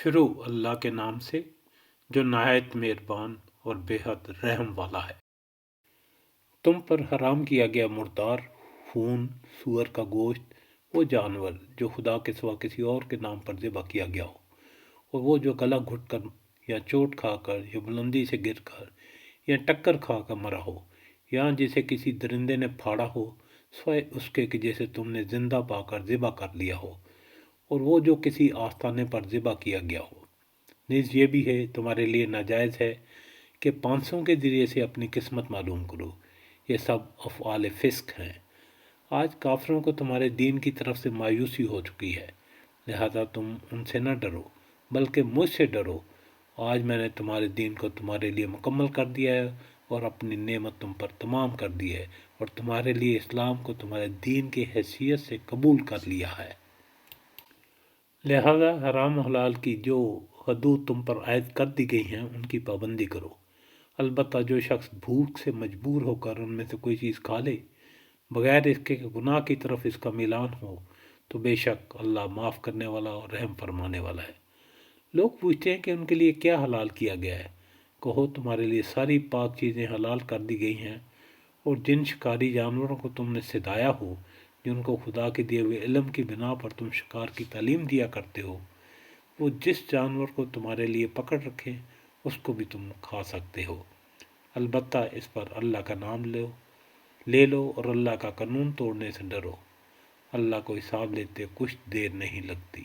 شروع اللہ کے نام سے جو نہایت مہربان اور بے حد رحم والا ہے۔ تم پر حرام کیا گیا مردار، خون، سور کا گوشت، وہ جانور جو خدا کے سوا کسی اور کے نام پر ذبح کیا گیا ہو، اور وہ جو گلا گھٹ کر یا چوٹ کھا کر یا بلندی سے گر کر یا ٹکر کھا کر مرا ہو، یا جسے کسی درندے نے پھاڑا ہو سوائے اس کے کہ جسے تم نے زندہ پا کر ذبح کر لیا ہو، اور وہ جو کسی آستانے پر ذبح کیا گیا ہو۔ نیز یہ بھی ہے تمہارے لیے ناجائز ہے کہ پانسوں کے ذریعے سے اپنی قسمت معلوم کرو، یہ سب افعال فسق ہیں۔ آج کافروں کو تمہارے دین کی طرف سے مایوسی ہو چکی ہے، لہذا تم ان سے نہ ڈرو بلکہ مجھ سے ڈرو۔ آج میں نے تمہارے دین کو تمہارے لیے مکمل کر دیا ہے اور اپنی نعمت تم پر تمام کر دی ہے، اور تمہارے لیے اسلام کو تمہارے دین کی حیثیت سے قبول کر لیا ہے۔ لہذا حرام و حلال کی جو حدود تم پر عائد کر دی گئی ہیں ان کی پابندی کرو۔ البتہ جو شخص بھوک سے مجبور ہو کر ان میں سے کوئی چیز کھا لے بغیر اس کے گناہ کی طرف اس کا میلان ہو، تو بے شک اللہ معاف کرنے والا اور رحم فرمانے والا ہے۔ لوگ پوچھتے ہیں کہ ان کے لیے کیا حلال کیا گیا ہے؟ کہو تمہارے لیے ساری پاک چیزیں حلال کر دی گئی ہیں، اور جن شکاری جانوروں کو تم نے سدایا ہو، جن کو خدا کے دیے ہوئے علم کی بنا پر تم شکار کی تعلیم دیا کرتے ہو، وہ جس جانور کو تمہارے لیے پکڑ رکھے اس کو بھی تم کھا سکتے ہو، البتہ اس پر اللہ کا نام لے لو اور اللہ کا قانون توڑنے سے ڈرو۔ اللہ کو حساب لیتے کچھ دیر نہیں لگتی۔